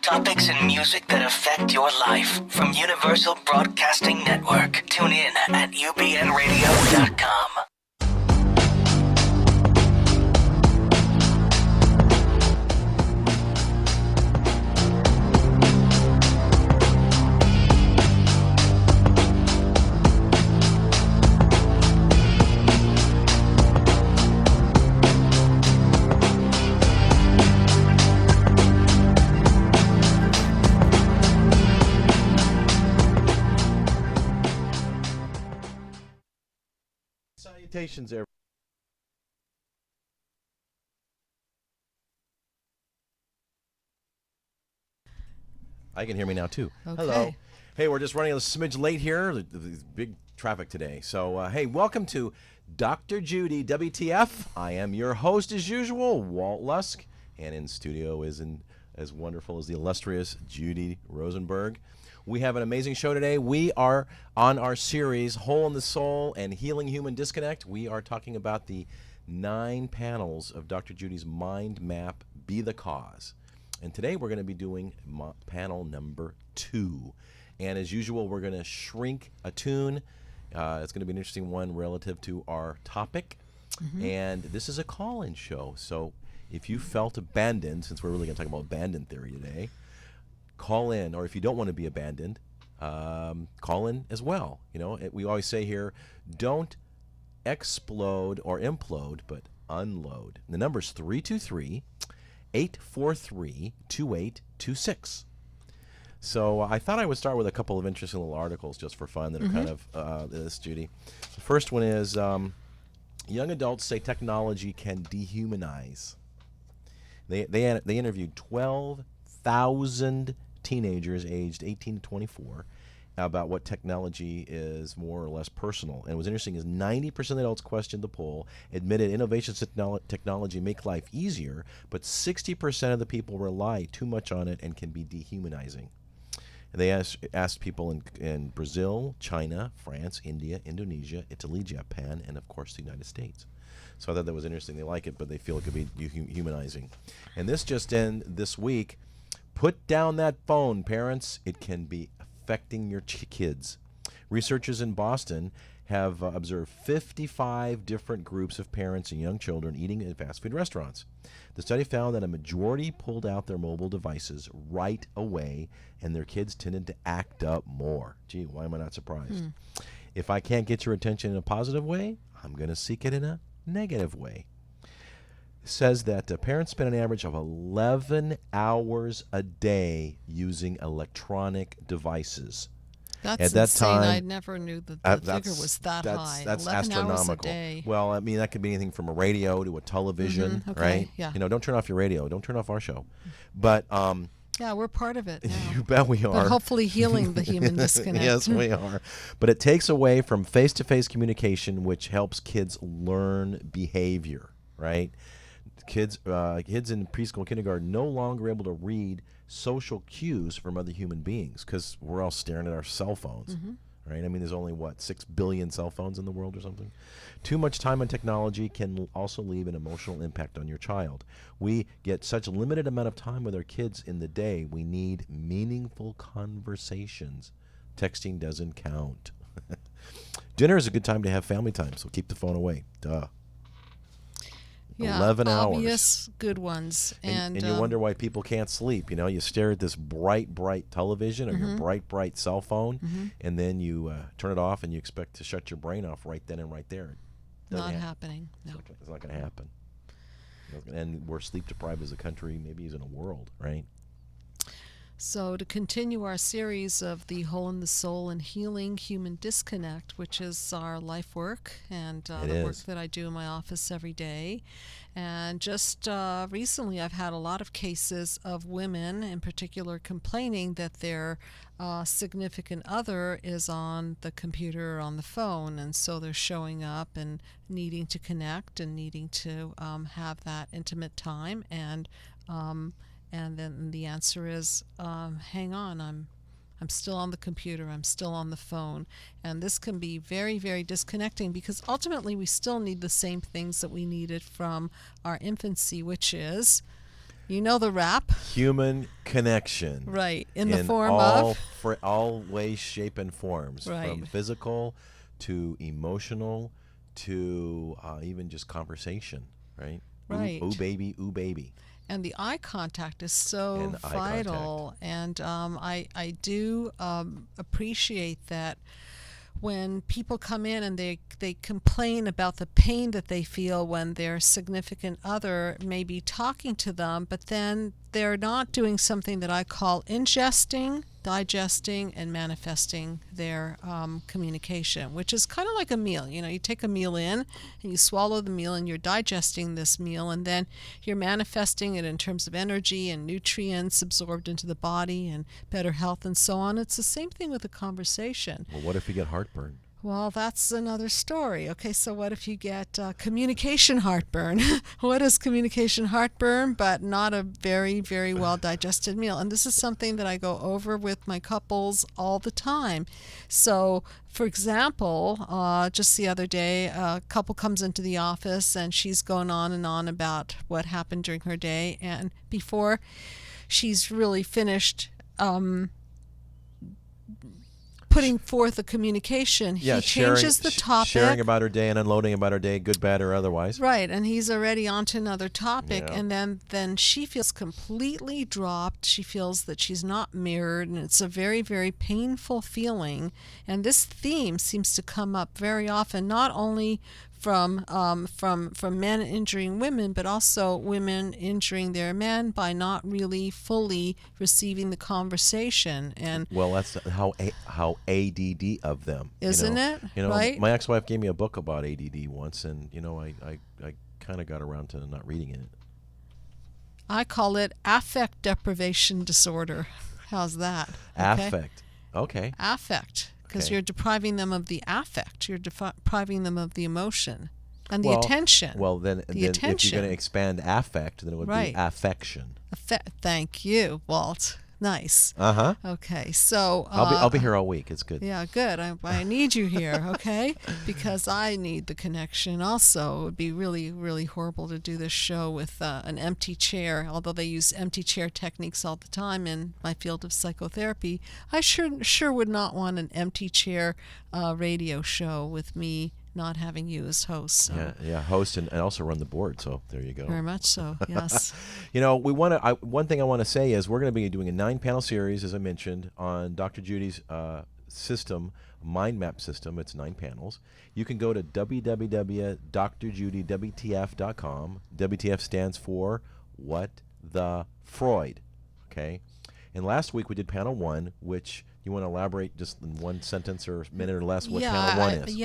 Topics and music that affect your life from Universal Broadcasting Network. Tune in at ubnradio.com. Salutations, everyone. I can hear me now too. Okay. Hello. Hey, we're just running a smidge late here. There's big traffic today. So, hey, welcome to Dr. Judy WTF. I am your host as usual, Walt Lusk, and in studio is as wonderful as the illustrious Judy Rosenberg. We have an amazing show today. We are on our series, Hole in the Soul and Healing Human Disconnect. We are talking about the 9 panels of Dr. Judy's mind map, Be the Cause. And today we're going to be doing panel number 2. And as usual, we're going to shrink Attune. It's going to be an interesting one relative to our topic. Mm-hmm. And this is a call-in show. So if you felt abandoned, since we're really going to talk about abandon theory today, call in, or if you don't want to be abandoned, call in as well. You know, we always say here, don't explode or implode, but unload. And the number is 323-843-2826. So I thought I would start with a couple of interesting little articles just for fun that are kind of this, Judy. The first one is, young adults say technology can dehumanize. They interviewed 12,000 teenagers aged 18 to 24 about what technology is more or less personal. And what's interesting is 90% of adults questioned the poll admitted innovations technology make life easier, but 60% of the people rely too much on it and can be dehumanizing. And they asked people in Brazil, China, France, India, Indonesia, Italy, Japan, and of course the United States. So I thought that was interesting. They like it, but they feel it could be dehumanizing. And this just in this week, put down that phone, parents. It can be affecting your kids. Researchers in Boston have observed 55 different groups of parents and young children eating in fast food restaurants. The study found that a majority pulled out their mobile devices right away, and their kids tended to act up more. Gee, why am I not surprised? If I can't get your attention in a positive way, I'm going to seek it in a negative way. Says that parents spend an average of 11 hours a day using electronic devices. That's at that insane. time, I never knew that the figure was that high. That's 11 astronomical. hours a day. Well, I mean, that could be anything from a radio to a television, right? Yeah. You know, don't turn off your radio. Don't turn off our show. But yeah, we're part of it now. you bet we are. But hopefully healing the human disconnect. Yes, we are. But it takes away from face-to-face communication, which helps kids learn behavior, right? Kids in preschool, kindergarten, no longer able to read social cues from other human beings because we're all staring at our cell phones, right? I mean, there's only, 6 billion cell phones in the world or something? Too much time on technology can also leave an emotional impact on your child. We get such a limited amount of time with our kids in the day. We need meaningful conversations. Texting doesn't count. Dinner is a good time to have family time, so keep the phone away. Duh. Yeah, 11 hours. Obvious good ones. And you wonder why people can't sleep. You know, you stare at this bright television or your bright cell phone, and then you turn it off and you expect to shut your brain off right then and right there. Not happening. No. It's not going to happen. And we're sleep deprived as a country, maybe as in a world, right? So to continue our series of the Hole in the Soul and Healing Human Disconnect, which is our life work and the work that I do in my office every day. And just recently I've had a lot of cases of women in particular complaining that their significant other is on the computer or on the phone, and so they're showing up and needing to connect and needing to have that intimate time, and then the answer is, hang on, I'm still on the computer, I'm still on the phone. And this can be very, very disconnecting because ultimately we still need the same things that we needed from our infancy, which is You know the rap? Human connection. Right. In the form of? All ways, shape, and forms. Right. From physical to emotional to even just conversation, right? Right. Ooh, baby, ooh, baby. And the eye contact is so vital. And I do appreciate that when people come in and they complain about the pain that they feel when their significant other may be talking to them, but then they're not doing something that I call ingesting, digesting, and manifesting their communication, which is kind of like a meal. You know, you take a meal in and you swallow the meal and you're digesting this meal, and then you're manifesting it in terms of energy and nutrients absorbed into the body and better health and so on. It's the same thing with a conversation. Well, what if you get heartburn? Well, that's another story. Okay, so what if you get communication heartburn? What is communication heartburn but not a very, very well digested meal? And this is something that I go over with my couples all the time. So, for example, just the other day, a couple comes into the office and she's going on and on about what happened during her day. And before she's really finished putting forth a communication, he changes the topic. Sharing about her day and unloading about her day, good, bad, or otherwise. Right, and he's already on to another topic, and then she feels completely dropped. She feels that she's not mirrored, and it's a very, very painful feeling. And this theme seems to come up very often, not only from men injuring women, but also women injuring their men by not really fully receiving the conversation. And well, that's how ADD of them, isn't it? You know, right? My ex-wife gave me a book about ADD once, and I kind of got around to not reading it. I call it affect deprivation disorder. How's that? Okay? Affect. Okay. Affect. Because you're depriving them of the affect. You're depriving them of the emotion and the attention. Well, then if you're going to expand affect, then it would be affection. Thank you, Walt. Nice. Uh-huh. Okay, so I'll be here all week. It's good. Yeah, good. I need you here, okay? Because I need the connection also. It would be really, really horrible to do this show with an empty chair, although they use empty chair techniques all the time in my field of psychotherapy. I sure would not want an empty chair radio show with me not having you as host. So. Yeah, host and also run the board. So there you go. Very much so. Yes. One thing I want to say is we're going to be doing a 9-panel series, as I mentioned, on Dr. Judy's system, mind map system. It's 9 panels. You can go to www.drjudywtf.com. WTF stands for What the Freud. Okay. And last week we did panel 1, which. You want to elaborate just in one sentence or minute or less what panel 1 is?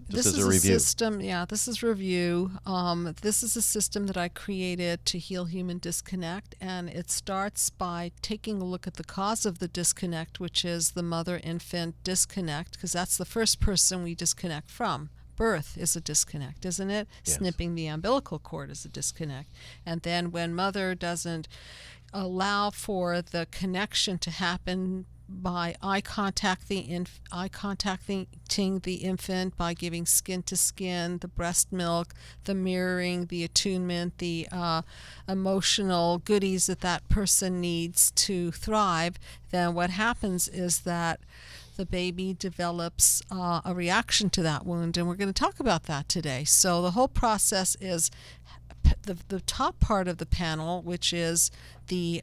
This is a review. System. Yeah, this is review. This is a system that I created to heal human disconnect, and it starts by taking a look at the cause of the disconnect, which is the mother-infant disconnect, because that's the first person we disconnect from. Birth is a disconnect, isn't it? Yes. Snipping the umbilical cord is a disconnect. And then when mother doesn't allow for the connection to happen by eye contacting the infant, by giving skin to skin, the breast milk, the mirroring, the attunement, the emotional goodies that person needs to thrive, then what happens is that the baby develops a reaction to that wound, and we're going to talk about that today. So the whole process is the top part of the panel, which is the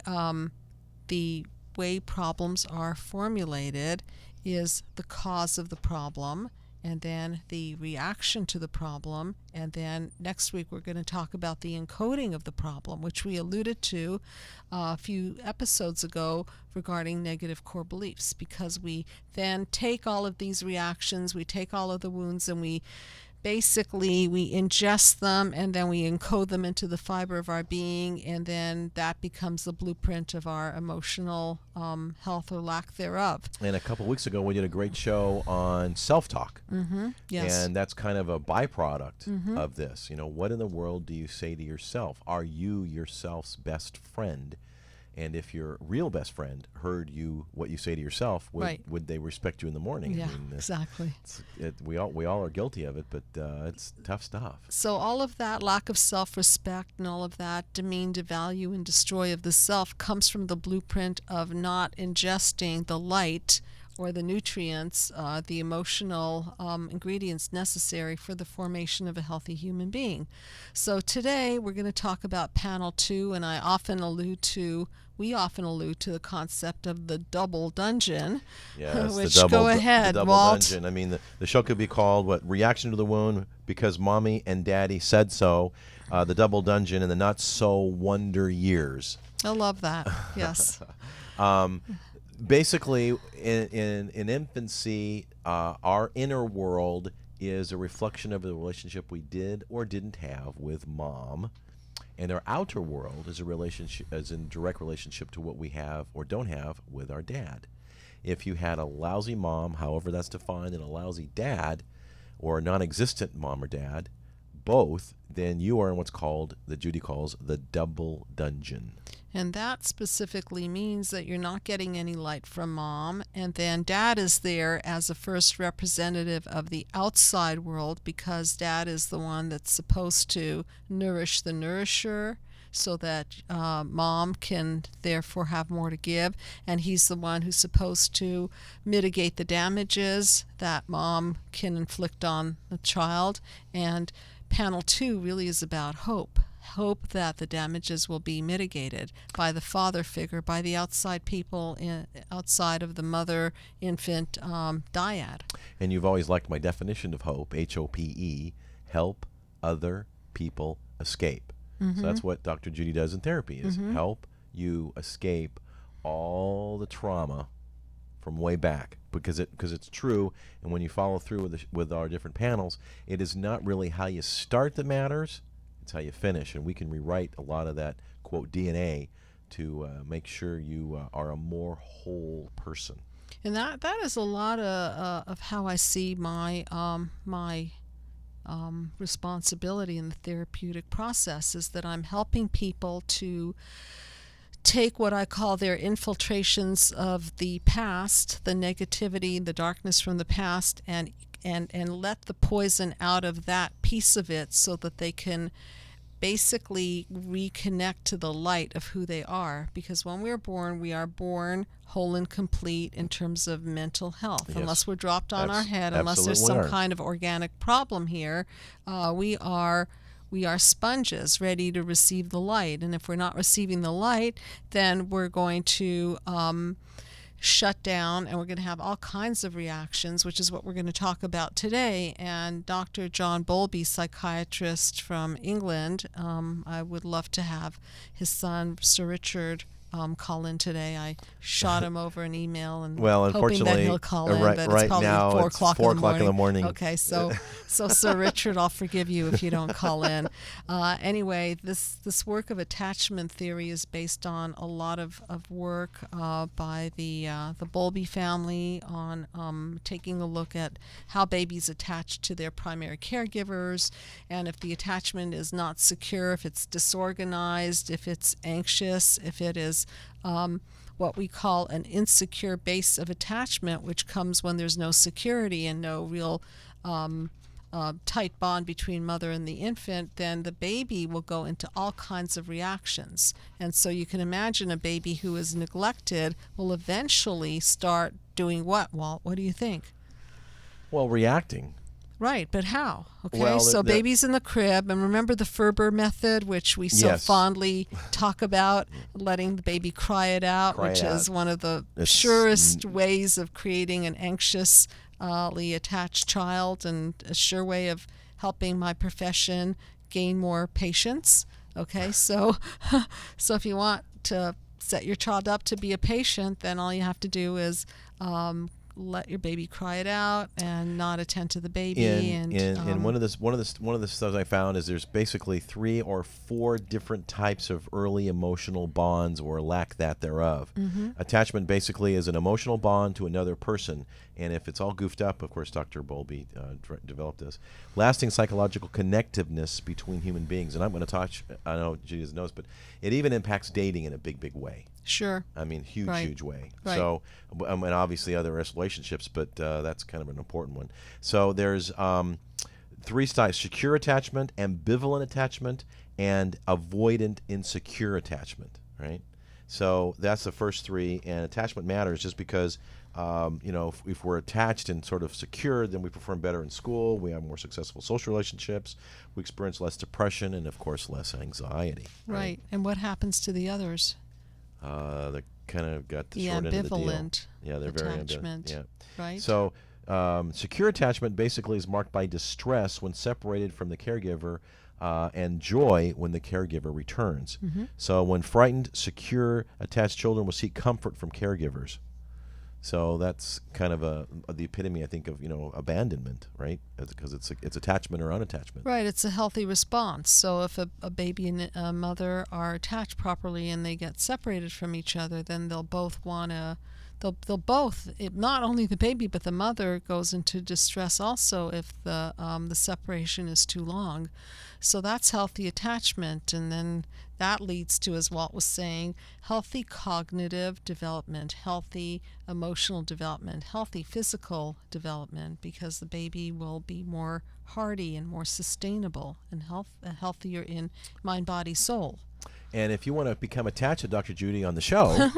way problems are formulated, is the cause of the problem, and then the reaction to the problem, and then next week we're going to talk about the encoding of the problem, which we alluded to a few episodes ago regarding negative core beliefs, because we then take all of these reactions, we take all of the wounds, and we ingest them, and then we encode them into the fiber of our being, and then that becomes the blueprint of our emotional health or lack thereof. And a couple weeks ago, we did a great show on self-talk. Mm-hmm. Yes. And that's kind of a byproduct of this. What in the world do you say to yourself? Are you yourself's best friend? And if your real best friend heard what you say to yourself, would they respect you in the morning? Yeah, I mean, exactly. We all are guilty of it, but it's tough stuff. So all of that lack of self-respect and all of that demean, devalue, and destroy of the self comes from the blueprint of not ingesting the light or the nutrients, the emotional ingredients necessary for the formation of a healthy human being. So today we're going to talk about panel 2, and we often allude to the concept of the double dungeon. Yes, which the double, go ahead, the double Walt. dungeon. I mean, the show could be called Reaction to the Wound because Mommy and Daddy said so. The double dungeon in the not so wonder years. I love that. Yes. Basically, in infancy, our inner world is a reflection of the relationship we did or didn't have with Mom. And our outer world is in direct relationship to what we have or don't have with our dad. If you had a lousy mom, however that's defined, and a lousy dad, or a non-existent mom or dad, both, then you are in what's called, that Judy calls, the double dungeon. And that specifically means that you're not getting any light from Mom, and then Dad is there as a first representative of the outside world because Dad is the one that's supposed to nourish the nourisher so that Mom can therefore have more to give, and he's the one who's supposed to mitigate the damages that Mom can inflict on the child. And panel 2 really is about hope that the damages will be mitigated by the father figure, by the outside people outside of the mother infant dyad. And you've always liked my definition of hope, HOPE, help other people escape. So that's what Dr. Judy does in therapy, is help you escape all the trauma from way back, because it's true. And when you follow through with our different panels, it is not really how you start that matters, it's how you finish. And we can rewrite a lot of that, quote, DNA to make sure you are a more whole person. And that is a lot of how I see my responsibility in the therapeutic process, is that I'm helping people to take what I call their infiltrations of the past, the negativity, the darkness from the past, and let the poison out of that piece of it so that they can basically reconnect to the light of who they are. Because when we are born whole and complete in terms of mental health. Yes. Unless we're dropped on our head, unless there's some kind of organic problem here, we are sponges ready to receive the light. And if we're not receiving the light, then we're going to shut down, and we're going to have all kinds of reactions, which is what we're going to talk about today. And Dr. John Bowlby, psychiatrist from England, I would love to have his son, Sir Richard, call in today. I shot him over an email and hoping that he'll call in, but it's probably now 4 o'clock in the morning. Okay, so Sir Richard, I'll forgive you if you don't call in. Anyway, this work of attachment theory is based on a lot of work by the Bowlby family on taking a look at how babies attach to their primary caregivers, and if the attachment is not secure, if it's disorganized, if it's anxious, if it is what we call an insecure base of attachment, which comes when there's no security and no real tight bond between mother and the infant, then the baby will go into all kinds of reactions. And so you can imagine a baby who is neglected will eventually start doing what, Walt? What do you think? Well, reacting. Right, but how? Okay, well, so baby's in the crib, and remember the Ferber method, which we so fondly talk about, letting the baby cry it out, which is one of the surest ways of creating an anxiously attached child, and a sure way of helping my profession gain more patience. Okay, so if you want to set your child up to be a patient, then all you have to do is let your baby cry it out and not attend to the baby. And one of the stuff I found is there's basically 3 or 4 different types of early emotional bonds, or lack thereof. Attachment basically is an emotional bond to another person, and if it's all goofed up, of course Dr. Bowlby developed this, lasting psychological connectiveness between human beings. And I'm going to touch, I know Judy knows, but it even impacts dating in a big way. Sure. I mean, huge way. Right. So, and obviously other relationships, but that's kind of an important one. So there's 3 styles: secure attachment, ambivalent attachment, and avoidant insecure attachment, right? So that's the first 3, and attachment matters just because, if we're attached and sort of secure, then we perform better in school, we have more successful social relationships, we experience less depression, and of course less anxiety. Right. And what happens to the others? They kind of got the The short end of the deal. ambivalent Yeah, they're very attachment. ambivalent. Yeah. Right. So secure attachment basically is marked by distress when separated from the caregiver, and joy when the caregiver returns. So when frightened, secure, attached children will seek comfort from caregivers. So that's kind of the epitome, I think, of abandonment, right? Because it's attachment or unattachment. Right, it's a healthy response. So if a baby and a mother are attached properly and they get separated from each other, then they'll both want to. They'll both. Not only the baby, but the mother goes into distress also if the separation is too long. So that's healthy attachment, and then that leads to, as Walt was saying, healthy cognitive development, healthy emotional development, healthy physical development, because the baby will be more hardy and more sustainable and healthier in mind, body, soul. And if you want to become attached to Dr. Judy on the show,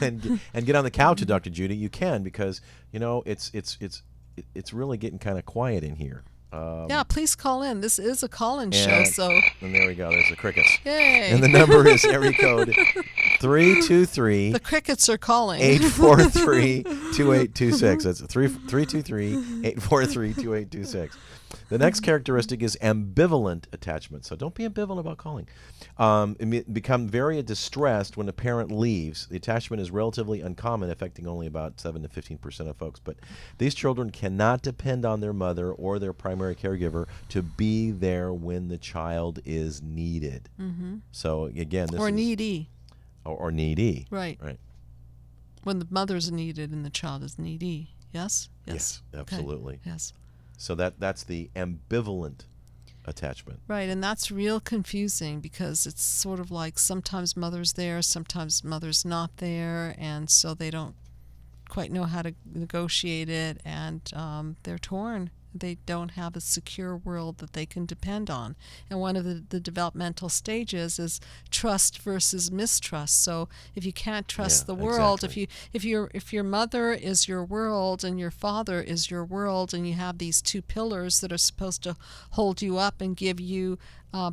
and get on the couch with Dr. Judy, you can, because it's really getting kind of quiet in here. Yeah, please call in. This is a call-in show, so. And there we go. There's the crickets. Yay. And the number is area code 323. The crickets are calling. 843-2826. That's 323-843-2826. The next characteristic is ambivalent attachment. So don't be ambivalent about calling. Become very distressed when a parent leaves. The attachment is relatively uncommon, affecting only about 7 to 15% of folks. But these children cannot depend on their mother or their primary caregiver to be there when the child is needed. So again, this or is needy. Or needy. Right. When the mother's needed and the child is needy. Yes? Yes, absolutely. Okay. Yes. So that's the ambivalent attachment. Right, and that's real confusing because it's sort of like sometimes mother's there, sometimes mother's not there, and so they don't quite know how to negotiate it, and they're torn. They don't have a secure world that they can depend on. And one of the developmental stages is trust versus mistrust. So if you can't trust the world, exactly. if your mother is your world and your father is your world, and you have these 2 pillars that are supposed to hold you up and give you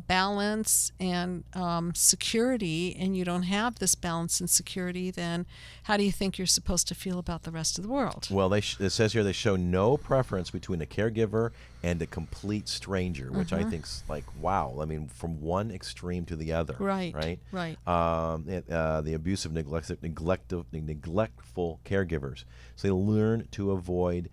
balance and security, and you don't have this balance and security, then how do you think you're supposed to feel about the rest of the world? Well, it says here they show no preference between a caregiver and a complete stranger, which I think's like, wow. I mean, from one extreme to the other. Right. The abusive, neglectful caregivers. So they learn to avoid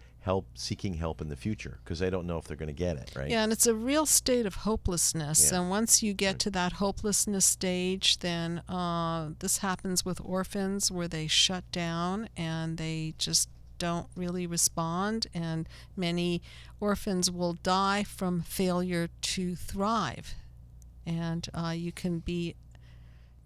seeking help in the future because they don't know if they're going to get it, right? Yeah, and it's a real state of hopelessness. Yeah. And once you get to that hopelessness stage, then this happens with orphans where they shut down and they just don't really respond. And many orphans will die from failure to thrive. And you can be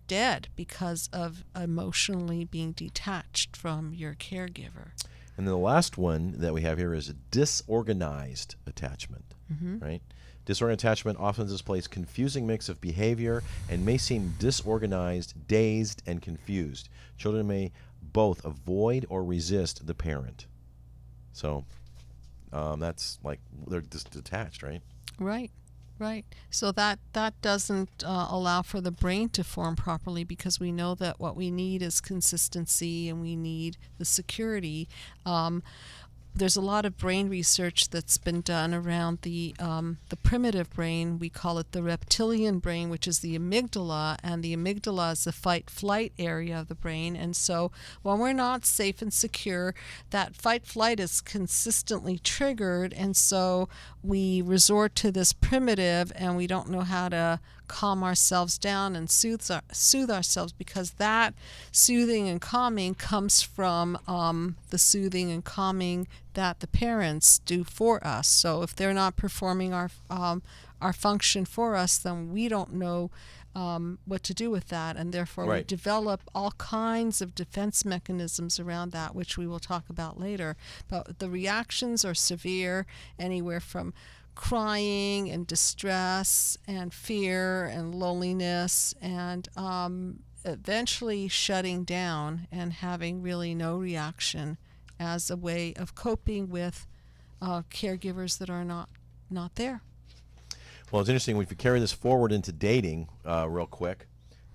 dead because of emotionally being detached from your caregiver. And then the last one that we have here is a disorganized attachment, right? Disorganized attachment often displays confusing mix of behavior and may seem disorganized, dazed, and confused. Children may both avoid or resist the parent. So that's like they're just detached, right? Right. So that doesn't allow for the brain to form properly, because we know that what we need is consistency and we need the security. There's a lot of brain research that's been done around the primitive brain. We call it the reptilian brain, which is the amygdala, and the amygdala is the fight-flight area of the brain. And so when we're not safe and secure, that fight-flight is consistently triggered, and so we resort to this primitive, and we don't know how to calm ourselves down and soothe ourselves, because that soothing and calming comes from the soothing and calming that the parents do for us. So if they're not performing our function for us, then we don't know what to do with that, and therefore we Right. develop all kinds of defense mechanisms around that, which we will talk about later. But the reactions are severe, anywhere from crying and distress and fear and loneliness, and eventually shutting down and having really no reaction as a way of coping with caregivers that are not there. Well, it's interesting if you carry this forward into dating, real quick,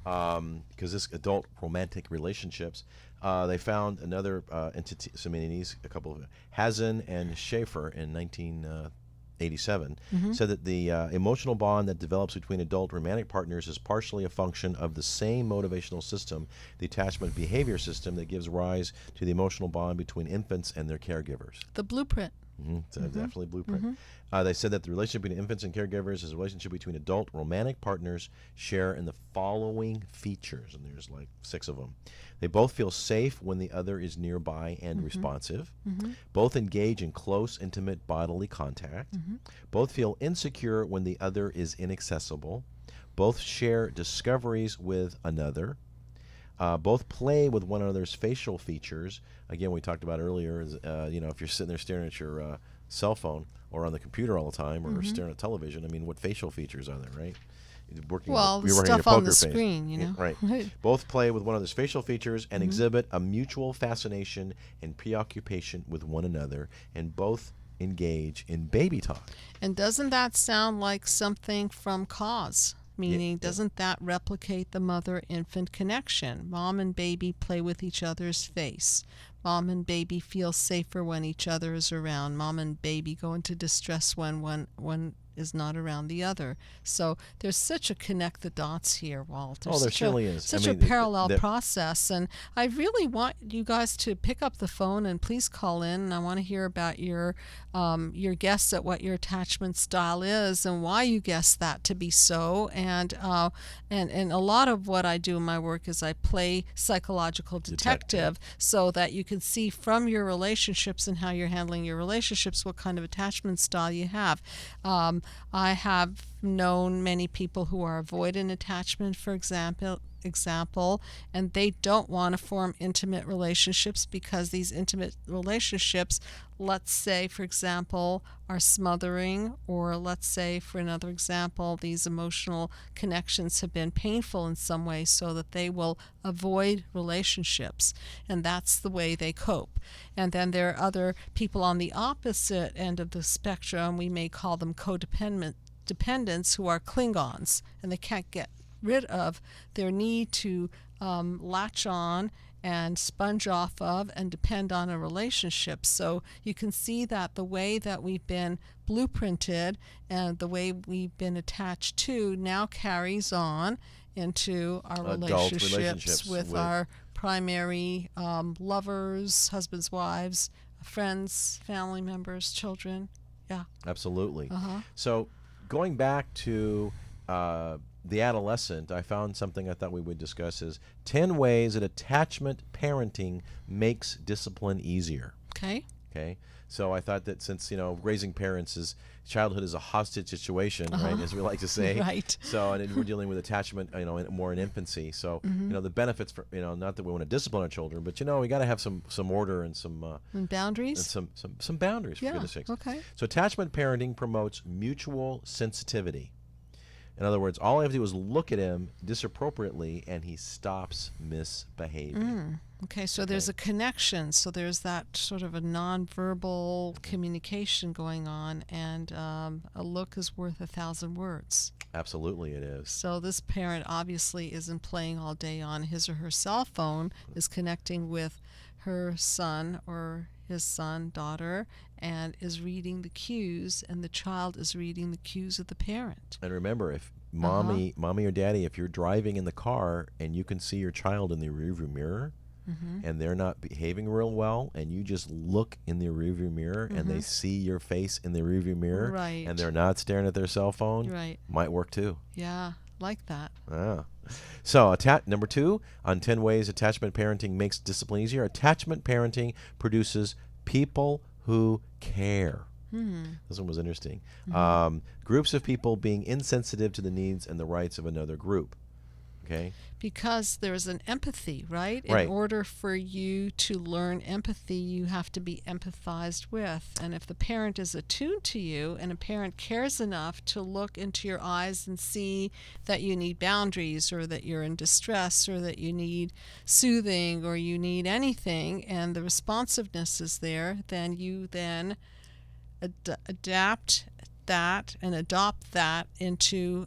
because this adult romantic relationships, they found another entity, some entities, a couple of Hazen and Schaefer in 1987, said that the emotional bond that develops between adult romantic partners is partially a function of the same motivational system, the attachment behavior system that gives rise to the emotional bond between infants and their caregivers. The blueprint. So definitely blueprint. They said that the relationship between infants and caregivers is a relationship between adult romantic partners share in the following features, and there's like 6 of them. They both feel safe when the other is nearby and responsive. Both engage in close, intimate bodily contact. Both feel insecure when the other is inaccessible. Both share discoveries with another. Both play with one another's facial features. Again, we talked about earlier, if you're sitting there staring at your cell phone or on the computer all the time or staring at television, I mean, what facial features are there, right? The you're working stuff your on the poker face. screen, Yeah, right. Both play with one another's facial features and exhibit a mutual fascination and preoccupation with one another, and both engage in baby talk. And doesn't that sound like something from Cause? Meaning, Yeah. doesn't that replicate the mother-infant connection? Mom and baby play with each other's face. Mom and baby feel safer when each other is around. Mom and baby go into distress when one is not around the other. So there's such a connect the dots here, Walt. There's There such surely is. Such a parallel process. And I really want you guys to pick up the phone and please call in. And I want to hear about your guess at what your attachment style is and why you guess that to be so. And a lot of what I do in my work is I play psychological detective so that you can see from your relationships and how you're handling your relationships what kind of attachment style you have. I have known many people who are avoidant attachment, for example, and they don't want to form intimate relationships because these intimate relationships, let's say, for example, are smothering, or let's say, for another example, these emotional connections have been painful in some way so that they will avoid relationships, and that's the way they cope. And then there are other people on the opposite end of the spectrum, we may call them codependents, who are Klingons, and they can't get rid of their need to latch on and sponge off of and depend on a relationship. So you can see that the way that we've been blueprinted and the way we've been attached to now carries on into our relationships with our primary lovers, husbands, wives, friends, family members, children. Yeah. Absolutely. So going back to the adolescent, I found something I thought we would discuss is 10 ways that attachment parenting makes discipline easier. Okay. So I thought that since, raising parents is, childhood is a hostage situation, right, as we like to say. Right. So, and we're dealing with attachment, more in infancy. So, the benefits for, not that we want to discipline our children, but, we got to have some order and some and boundaries. And some boundaries, for goodness sakes. Okay. So attachment parenting promotes mutual sensitivity. In other words, all I have to do is look at him disappropriately, and he stops misbehaving. Okay, so there's a connection. So there's that sort of a nonverbal communication going on, and a look is worth 1,000 words. Absolutely, it is. So this parent obviously isn't playing all day on his or her cell phone, is connecting with her son or his son, daughter, and is reading the cues, and the child is reading the cues of the parent. And remember, if mommy or daddy, if you're driving in the car and you can see your child in the rearview mirror, and they're not behaving real well, and you just look in the rearview mirror and they see your face in the rearview mirror, right, and they're not staring at their cell phone, right, might work too. Yeah, like that. So number 2 on 10 ways attachment parenting makes discipline easier. Attachment parenting produces people who care. This one was interesting. Groups of people being insensitive to the needs and the rights of another group. Okay. Because there's an empathy, right? Right. In order for you to learn empathy, you have to be empathized with. And if the parent is attuned to you and a parent cares enough to look into your eyes and see that you need boundaries or that you're in distress or that you need soothing or you need anything and the responsiveness is there, then you then adapt that and adopt that into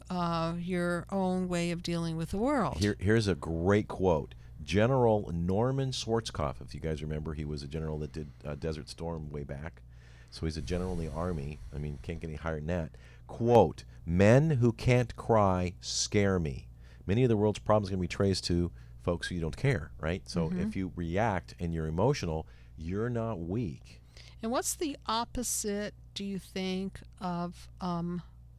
your own way of dealing with the world. Here's a great quote. General Norman Schwarzkopf, if you guys remember, he was a general that did Desert Storm way back. So he's a general in the Army. I mean, can't get any higher than that. Quote, "Men who can't cry scare me. Many of the world's problems can be traced to folks who you don't care," right? So if you react and you're emotional, you're not weak. And what's the opposite, do you think, of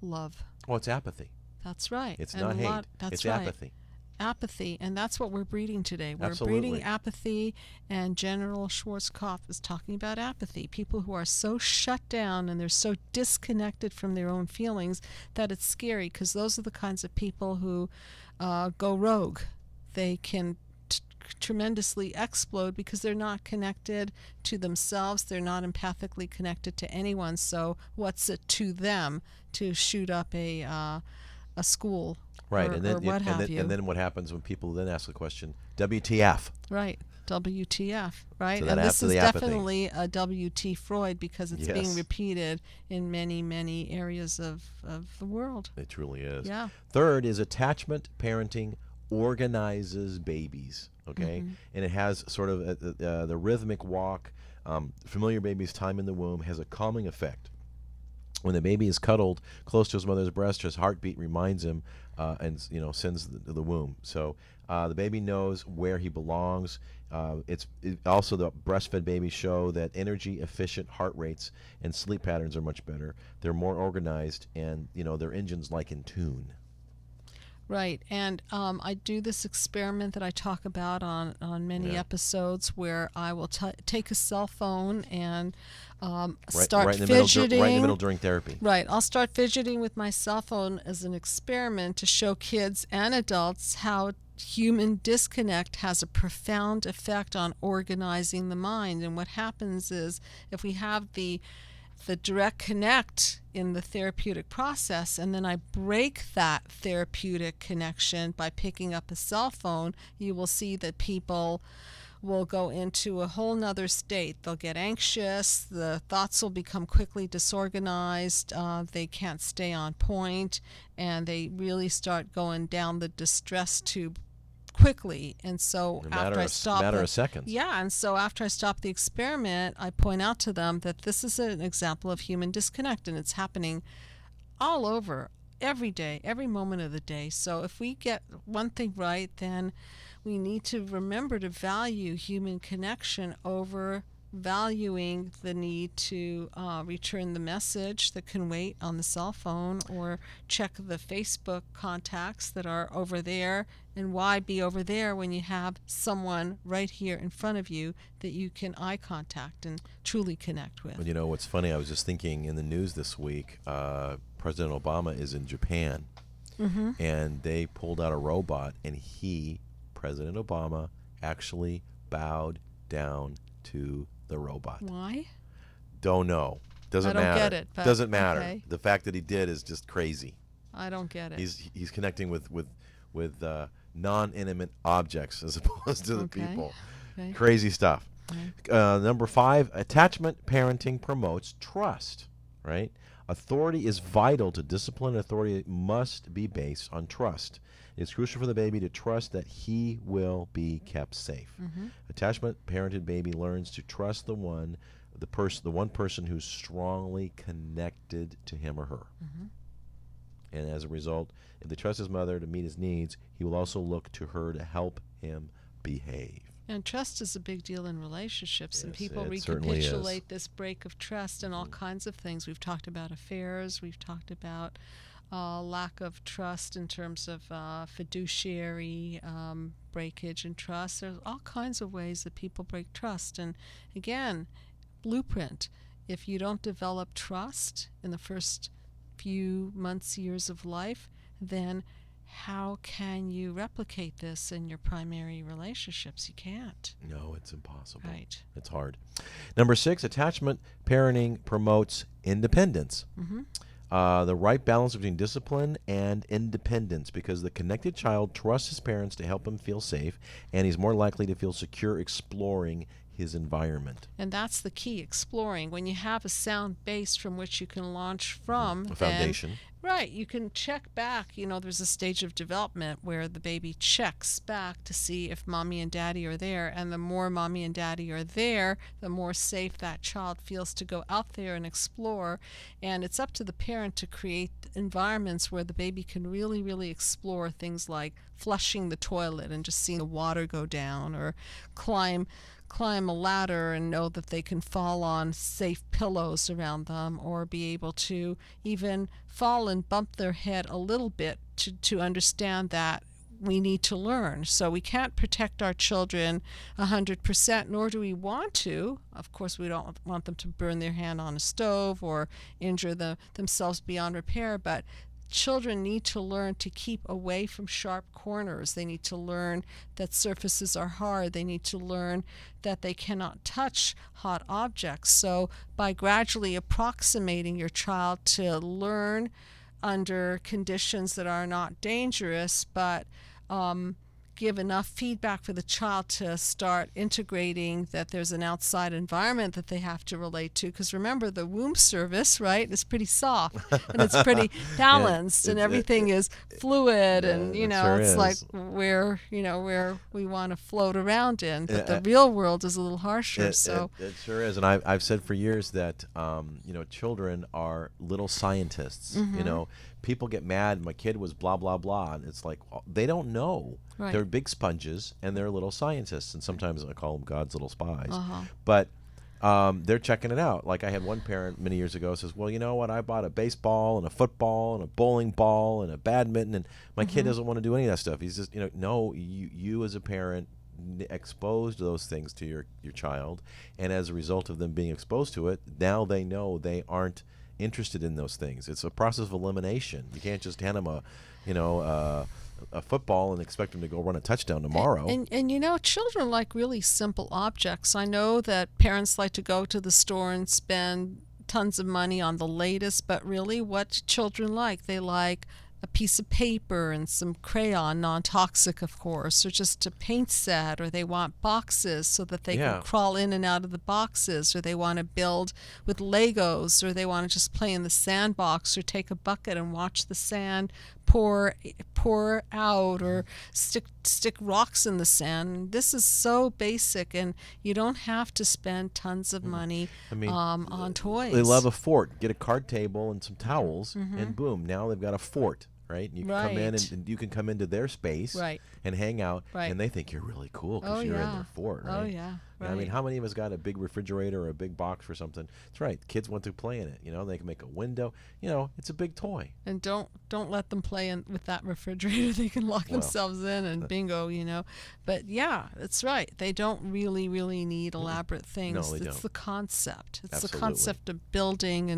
love? Oh, it's apathy. That's right. It's And not a hate. lot, that's It's right. apathy. Apathy, and that's what we're breeding today. We're Absolutely. breeding apathy, and General Schwarzkopf is talking about apathy. People who are so shut down and they're so disconnected from their own feelings that it's scary, because those are the kinds of people who go rogue. They can tremendously explode because they're not connected to themselves. They're not empathically connected to anyone. So what's it to them to shoot up a school? Right, or, and then or what have you. and then what happens when people then ask the question, WTF? Right, WTF, right? So that And this after is the apathy. definitely a WT Freud because it's being Yes. repeated in many, many areas of the world. It truly is. Yeah. Third is attachment parenting organizes babies, okay? And it has sort of the rhythmic walk. Familiar baby's time in the womb has a calming effect. When the baby is cuddled close to his mother's breast, his heartbeat reminds him and sends the womb. So the baby knows where he belongs. Also the breastfed babies show that energy efficient heart rates and sleep patterns are much better. They're more organized, and their engine's like in tune. Right, and I do this experiment that I talk about on many episodes where I will take a cell phone and start right in the fidgeting. right in the middle during therapy. Right, I'll start fidgeting with my cell phone as an experiment to show kids and adults how human disconnect has a profound effect on organizing the mind. And what happens is if we have the direct connect in the therapeutic process, and then I break that therapeutic connection by picking up a cell phone, you will see that people will go into a whole nother state. They'll get anxious, the thoughts will become quickly disorganized, they can't stay on point, and they really start going down the distress tube quickly. And so after I stop matter of seconds. Yeah, and so after I stop the experiment, I point out to them that this is an example of human disconnect, and it's happening all over, every day, every moment of the day. So if we get one thing right, then we need to remember to value human connection over valuing the need to return the message that can wait on the cell phone or check the Facebook contacts that are over there. And why be over there when you have someone right here in front of you that you can eye contact and truly connect with? Well, what's funny, I was just thinking in the news this week, President Obama is in Japan, and they pulled out a robot, and President Obama, actually bowed down to the robot. Why? Don't know. Doesn't I don't matter. get it, but Doesn't matter. okay. The fact that he did is just crazy. I don't get it. He's connecting with non-intimate objects as opposed to the Okay. people. Okay. Crazy stuff. Okay. Number 5, attachment parenting promotes trust, right? Authority is vital to discipline. Authority must be based on trust. It's crucial for the baby to trust that he will be kept safe. Attachment parented baby learns to trust the one person who's strongly connected to him or her. And as a result, if they trust his mother to meet his needs, he will also look to her to help him behave. And trust is a big deal in relationships, and Yes, people it certainly is. recapitulate this break of trust in all kinds of things. We've talked about affairs, we've talked about lack of trust in terms of fiduciary breakage and trust. There's all kinds of ways that people break trust. And again, blueprint. If you don't develop trust in the first few months, years of life, then how can you replicate this in your primary relationships? You can't. No, it's impossible. Right. It's hard. Number 6, attachment parenting promotes independence. The right balance between discipline and independence, because the connected child trusts his parents to help him feel safe, and he's more likely to feel secure exploring his environment. And that's the key, exploring. When you have a sound base from which you can launch from, A foundation. Right, you can check back. There's a stage of development where the baby checks back to see if mommy and daddy are there, and the more mommy and daddy are there, the more safe that child feels to go out there and explore. And it's up to the parent to create environments where the baby can really, really explore things like flushing the toilet and just seeing the water go down, or climb a ladder and know that they can fall on safe pillows around them, or be able to even fall and bump their head a little bit to understand that we need to learn. So we can't protect our children 100%, nor do we want to. Of course, we don't want them to burn their hand on a stove or injure themselves beyond repair, but children need to learn to keep away from sharp corners. They need to learn that surfaces are hard. They need to learn that they cannot touch hot objects. So by gradually approximating your child to learn under conditions that are not dangerous, but give enough feedback for the child to start integrating that there's an outside environment that they have to relate to. Because remember, the womb service, right, is pretty soft and it's pretty balanced, and everything is fluid, and it's like where we want to float around in. But the real world is a little harsher. It sure is, and I've said for years that children are little scientists. People get mad. My kid was blah blah blah, and it's like they don't know. Right. They're big sponges, and they're little scientists, and sometimes I call them God's little spies. But they're checking it out. Like I had one parent many years ago says, well, you know what? I bought a baseball and a football and a bowling ball and a badminton, and my kid doesn't want to do any of that stuff. He's just, no, you as a parent exposed those things to your child, and as a result of them being exposed to it, now they know they aren't interested in those things. It's a process of elimination. You can't just hand them a football and expect them to go run a touchdown tomorrow. And children like really simple objects. I know that parents like to go to the store and spend tons of money on the latest, but really what children like, they like a piece of paper and some crayon, non-toxic of course, or just a paint set, or they want boxes so that they can crawl in and out of the boxes, or they want to build with Legos, or they want to just play in the sandbox, or take a bucket and watch the sand pour out, or stick rocks in the sand. This is so basic, and you don't have to spend tons of money on toys. They love a fort. Get a card table and some towels, and boom, now they've got a fort. Right? You can come in and you can come into their space and hang out, and they think you're really cool because you're in their fort, right? Oh, yeah. Right. I mean, how many of us got a big refrigerator or a big box or something? That's right. Kids want to play in it. They can make a window. It's a big toy. And don't let them play with that refrigerator. They can lock themselves in and bingo, But yeah, that's right. They don't really, really need elaborate things. No, they don't. It's the concept. It's Absolutely. the concept of building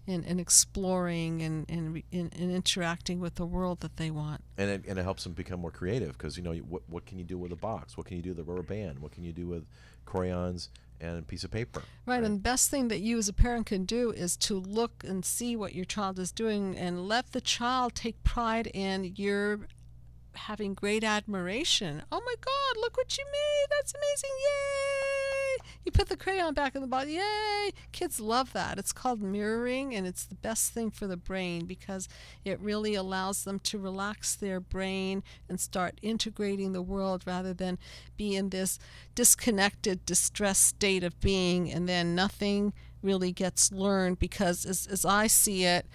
and exploring and interacting with the world that they want. And it helps them become more creative because, what can you do with a box? What can you do with a rubber band? What can you do with crayons and a piece of paper? Right, and the best thing that you as a parent can do is to look and see what your child is doing and let the child take pride in your having great admiration. Oh my God, look what you made. That's amazing. Yay! You put the crayon back in the bottle. Yay! Kids love that. It's called mirroring, and it's the best thing for the brain because it really allows them to relax their brain and start integrating the world rather than be in this disconnected, distressed state of being, and then nothing really gets learned because as I see it,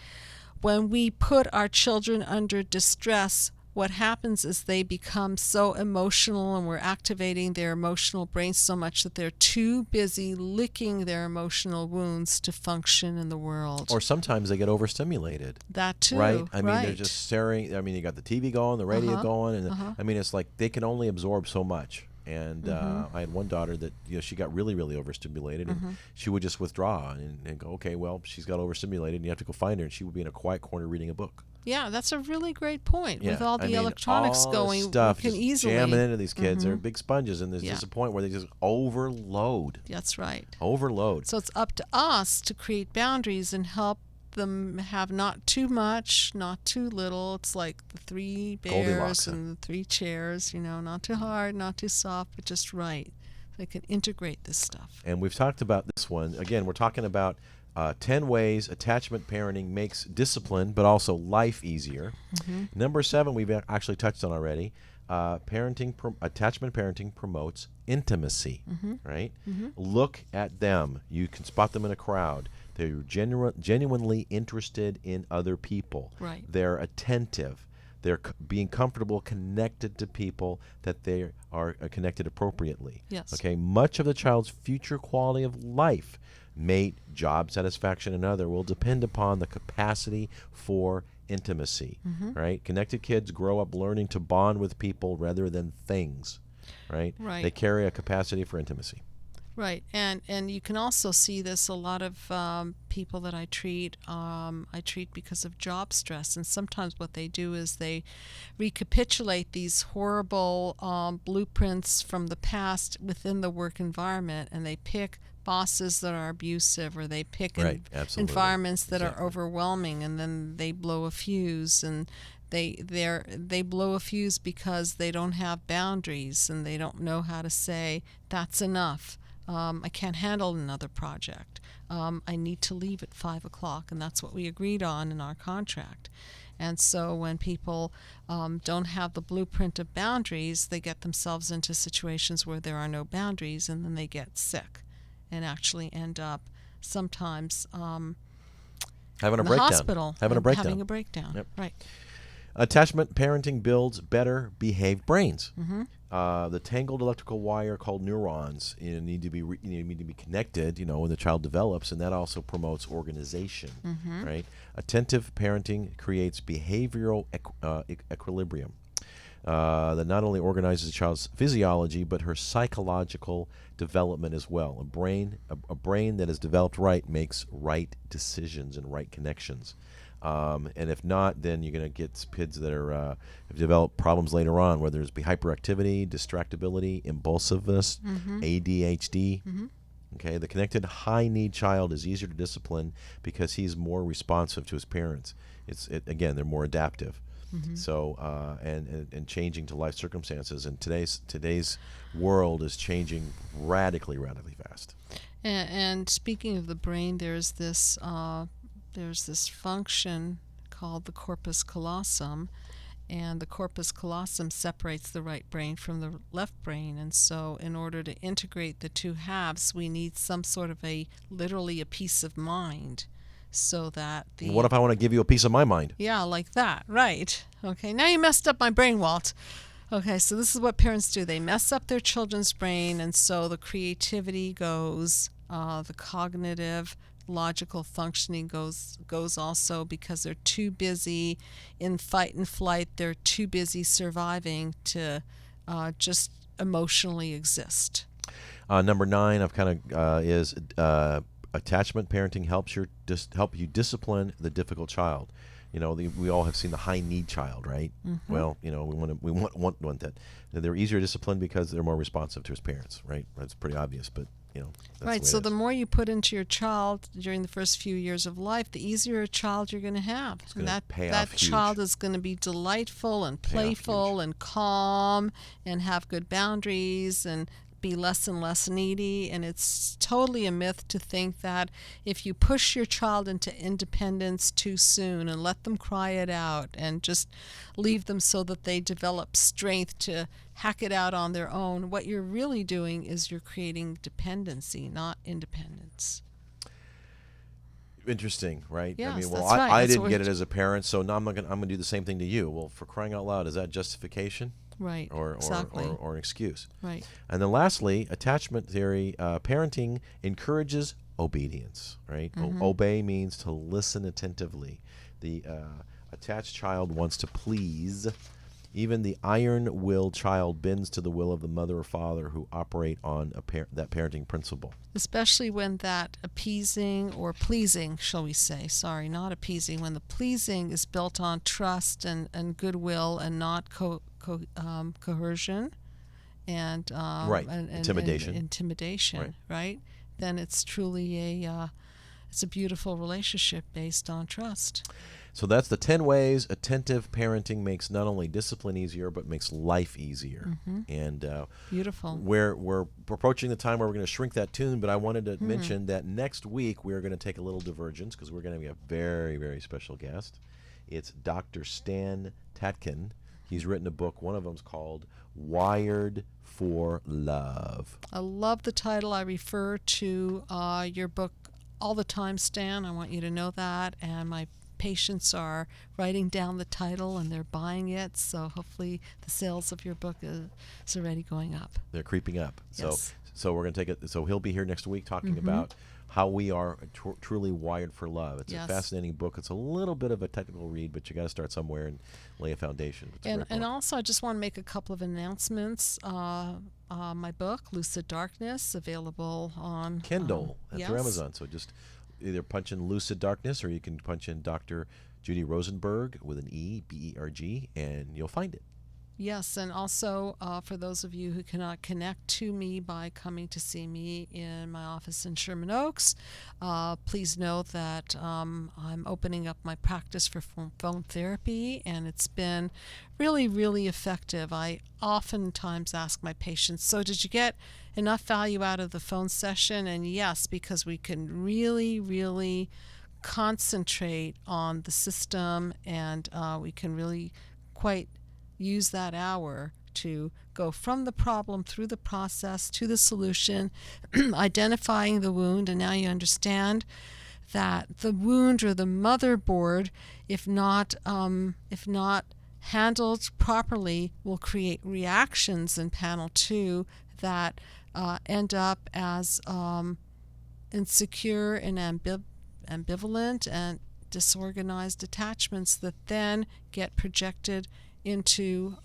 when we put our children under distress, what happens is they become so emotional, and we're activating their emotional brain so much that they're too busy licking their emotional wounds to function in the world. Or sometimes they get overstimulated. That too. Right? I mean, they're just staring. I mean, you got the TV going, the radio going, and I mean, it's like they can only absorb so much. And I had one daughter that she got really, really overstimulated, and she would just withdraw and go, okay, well, she's got overstimulated, and you have to go find her, and she would be in a quiet corner reading a book. Yeah, that's a really great point. Yeah, With all I the mean, electronics all going, this stuff we can just easily jamming into these kids. They're big sponges, and there's Yeah. just a point where they just overload. That's right. Overload. So it's up to us to create boundaries and help them have not too much, not too little. It's like the 3 Goldilocks. bears and the 3 chairs, not too hard, not too soft, but just right. They can integrate this stuff. And we've talked about this one. Again, we're talking about 10 ways attachment parenting makes discipline, but also life easier. Number 7, we've actually touched on already. Attachment parenting promotes intimacy, right? Look at them. You can spot them in a crowd. They're genuinely interested in other people. Right. They're attentive. They're being comfortable, connected to people that they are connected appropriately. Yes. Okay. Much of the child's future quality of life, mate, job satisfaction, and other, will depend upon the capacity for intimacy. Right. Connected kids grow up learning to bond with people rather than things. Right. Right. They carry a capacity for intimacy. Right, and you can also see this. A lot of people that I treat because of job stress, and sometimes what they do is they recapitulate these horrible blueprints from the past within the work environment, and they pick bosses that are abusive, or they pick environments that are overwhelming, and then they blow a fuse, and they blow a fuse because they don't have boundaries, and they don't know how to say that's enough. I can't handle another project. I need to leave at 5 o'clock, and that's what we agreed on in our contract. And so when people don't have the blueprint of boundaries, they get themselves into situations where there are no boundaries, and then they get sick and actually end up sometimes Having in a the breakdown. hospital. Having a breakdown. Having a breakdown. Yep. Right. Attachment parenting builds better behaved brains. The tangled electrical wire called neurons need to be connected, when the child develops, and that also promotes organization. Right? Attentive parenting creates behavioral equilibrium that not only organizes the child's physiology but her psychological development as well. A brain that is developed right makes right decisions and right connections. And if not, then you're going to get kids that are have developed problems later on, whether it's hyperactivity, distractibility, impulsiveness, ADHD. Okay, the connected high-need child is easier to discipline because he's more responsive to his parents. Again, they're more adaptive. So and changing to life circumstances. And today's world is changing radically fast. And speaking of the brain, there's this function called the corpus callosum, and the corpus callosum separates the right brain from the left brain. And so in order to integrate the two halves, we need some sort of literally a piece of mind, so that What if I want to give you a piece of my mind? Yeah, like that, right. Okay, now you messed up my brain, Walt. Okay, so this is what parents do. They mess up their children's brain, and so the creativity goes, the cognitive, logical functioning goes also, because they're too busy in fight and flight. They're too busy surviving to just emotionally exist. Number 9 is attachment parenting help you discipline the difficult child. We all have seen the high need child, right? Well, we want that. They're easier to discipline because they're more responsive to his parents, right? That's pretty obvious, but that's right. So the more you put into your child during the first few years of life, the easier a child you're going to have. And that child is going to be delightful and playful and calm and have good boundaries and be less and less needy. And it's totally a myth to think that if you push your child into independence too soon and let them cry it out and just leave them so that they develop strength to hack it out on their own, what you're really doing is you're creating dependency, not independence. Interesting, right? Yes, I mean, well, that's right. I didn't get it as a parent, so now I'm gonna do the same thing to you. Well, for crying out loud, is that justification? Right. Exactly. Or an excuse. Right. And then lastly, attachment theory, parenting encourages obedience, right? Obey means to listen attentively. The attached child wants to please, Even the iron-willed child bends to the will of the mother or father who operate on that parenting principle. Especially when that appeasing or pleasing, shall we say, sorry, not appeasing, when the pleasing is built on trust and goodwill and not coercion and, Right. Intimidation. Intimidation, right? Then it's truly it's a beautiful relationship based on trust. So that's the 10 ways attentive parenting makes not only discipline easier, but makes life easier. And beautiful. We're approaching the time where we're going to shrink that tune, but I wanted to mention that next week we're going to take a little divergence because we're going to have a very, very special guest. It's Dr. Stan Tatkin. He's written a book. One of them's called Wired for Love. I love the title. I refer to your book all the time, Stan. I want you to know that. And my patients are writing down the title and they're buying it, so hopefully the sales of your book is already going up. They're creeping up. Yes. So we're going to take it. So he'll be here next week talking about how we are truly wired for love. It's a fascinating book. It's a little bit of a technical read, but you got to start somewhere and lay a foundation. And also, I just want to make a couple of announcements. My book, Lucid Darkness, available on Kindle and through Amazon. So just either punch in Lucid Darkness, or you can punch in Dr. Judy Rosenberg with an E, B-E-R-G, and you'll find it. Yes, and also for those of you who cannot connect to me by coming to see me in my office in Sherman Oaks, please know that I'm opening up my practice for phone therapy, and it's been really, really effective. I oftentimes ask my patients, so did you get enough value out of the phone session? And yes, because we can really, really concentrate on the system, and we can really quite use that hour to go from the problem through the process to the solution, identifying the wound, and now you understand that the wound or the motherboard, if not handled properly, will create reactions in panel 2 that end up as insecure and ambivalent and disorganized attachments that then get projected into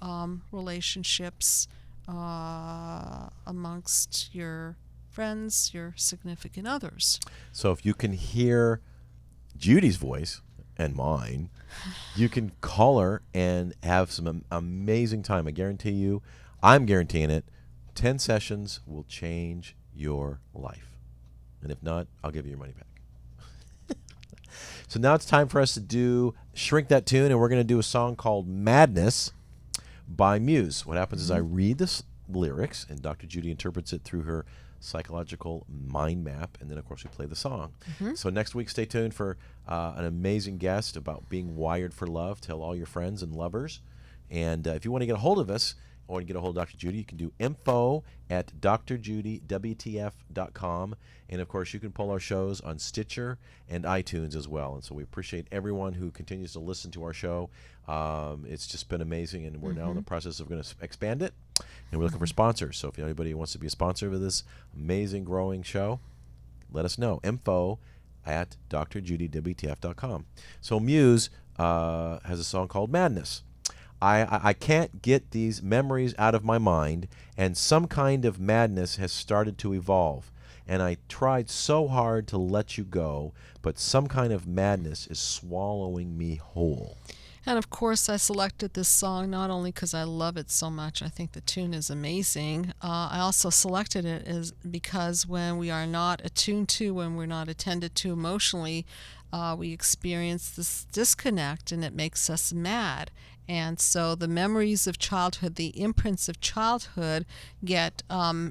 relationships amongst your friends, your significant others. So if you can hear Judy's voice and mine, you can call her and have some amazing time. I guarantee you, I'm guaranteeing it, 10 sessions will change your life. And if not, I'll give you your money back. So now it's time for us to shrink that tune, and we're going to do a song called Madness by Muse. What happens is I read the lyrics, and Dr. Judy interprets it through her psychological mind map, and then, of course, we play the song. So next week, stay tuned for an amazing guest about being wired for love. Tell all your friends and lovers. And if you want to get a hold of us, or to get a hold of Dr. Judy, you can do info@drjudywtf.com. And, of course, you can pull our shows on Stitcher and iTunes as well. And so we appreciate everyone who continues to listen to our show. It's just been amazing, and we're now in the process of going to expand it. And we're looking for sponsors. So if anybody wants to be a sponsor of this amazing, growing show, let us know. info@drjudywtf.com. So Muse has a song called Madness. I can't get these memories out of my mind, and some kind of madness has started to evolve. And I tried so hard to let you go, but some kind of madness is swallowing me whole. And of course, I selected this song not only because I love it so much, I think the tune is amazing. I also selected it because when we are not attuned to, when we're not attended to emotionally, we experience this disconnect, and it makes us mad. And so the memories of childhood, the imprints of childhood get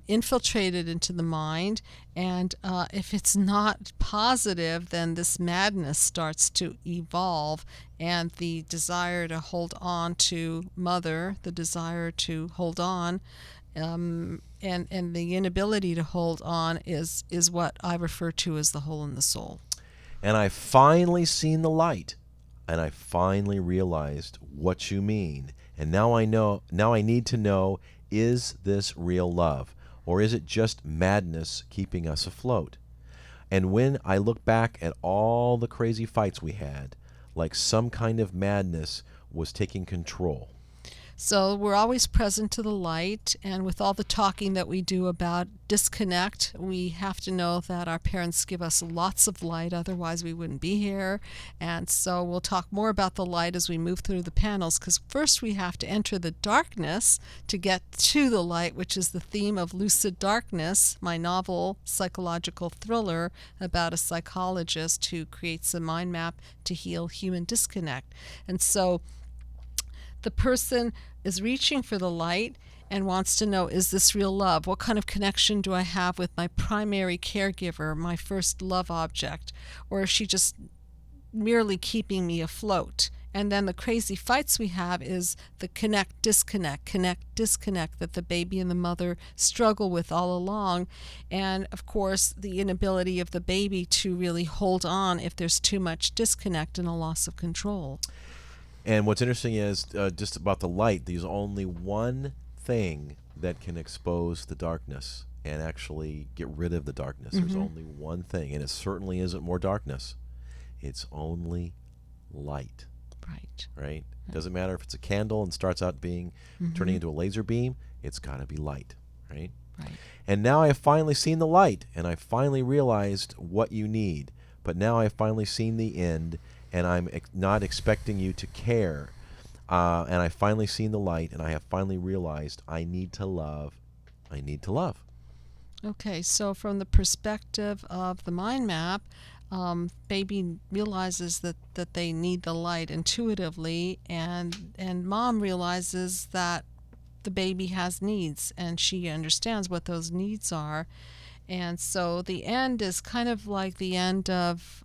infiltrated into the mind. And if it's not positive, then this madness starts to evolve. And the desire to hold on to mother, the desire to hold on, and the inability to hold on is what I refer to as the hole in the soul. And I finally seen the light. And I finally realized what you mean. And now I need to know, is this real love? Or is it just madness keeping us afloat? And when I look back at all the crazy fights we had, like some kind of madness was taking control. So we're always present to the light, and with all the talking that we do about disconnect, we have to know that our parents give us lots of light, otherwise we wouldn't be here. And so we'll talk more about the light as we move through the panels, because first we have to enter the darkness to get to the light, which is the theme of Lucid Darkness, my novel psychological thriller about a psychologist who creates a mind map to heal human disconnect. And so the person is reaching for the light and wants to know, is this real love? What kind of connection do I have with my primary caregiver, my first love object? Or is she just merely keeping me afloat? And then the crazy fights we have is the connect, disconnect that the baby and the mother struggle with all along. And of course, the inability of the baby to really hold on if there's too much disconnect and a loss of control. And what's interesting is just about the light, there's only one thing that can expose the darkness and actually get rid of the darkness. There's only one thing, and it certainly isn't more darkness. It's only light. Right? Doesn't matter if it's a candle and starts out being turning into a laser beam, it's got to be light, right? And now I have finally seen the light, and I finally realized what you need. But now I've finally seen the end, and I'm not expecting you to care. And I've finally seen the light, and I have finally realized I need to love. I need to love. Okay, so from the perspective of the mind map, baby realizes that they need the light intuitively, and mom realizes that the baby has needs, and she understands what those needs are. And so the end is kind of like the end of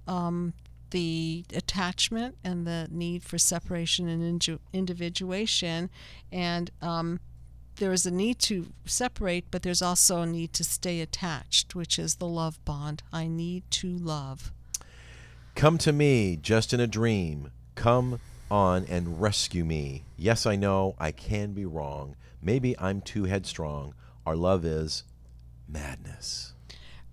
the attachment and the need for separation and individuation. And there is a need to separate, but there's also a need to stay attached, which is the love bond. I need to love. Come to me just in a dream. Come on and rescue me. Yes, I know I can be wrong. Maybe I'm too headstrong. Our love is madness.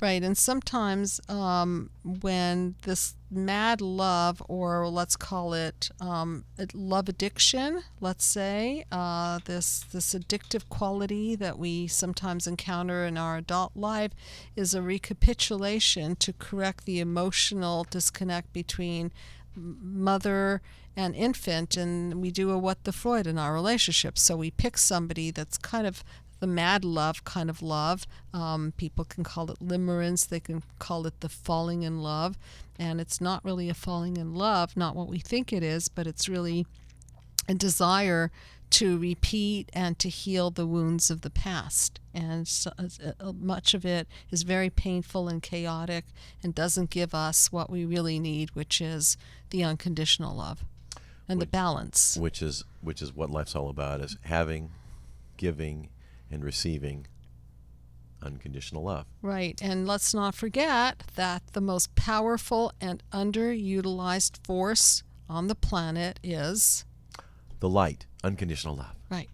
Right, and sometimes when this mad love, or let's call it love addiction, let's say, this addictive quality that we sometimes encounter in our adult life is a recapitulation to correct the emotional disconnect between mother and infant, and we do a what the Freud in our relationship. So we pick somebody that's kind of the mad love kind of love. People can call it limerence. They can call it the falling in love. And it's not really a falling in love, not what we think it is, but it's really a desire to repeat and to heal the wounds of the past. And so, much of it is very painful and chaotic and doesn't give us what we really need, which is the unconditional love and the balance. Which is what life's all about, is having, giving, and receiving unconditional love. Right, and let's not forget that the most powerful and underutilized force on the planet is the light, unconditional love. Right.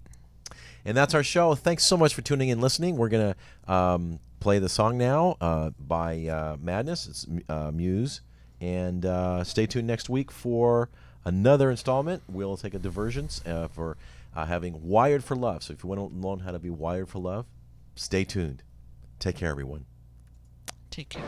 And that's our show. Thanks so much for tuning in and listening. We're going to play the song now by Madness. It's Muse. And stay tuned next week for another installment. We'll take a divergence for having Wired for Love. So if you want to learn how to be wired for love, stay tuned. Take care, everyone. Take care.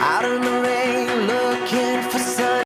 Out in the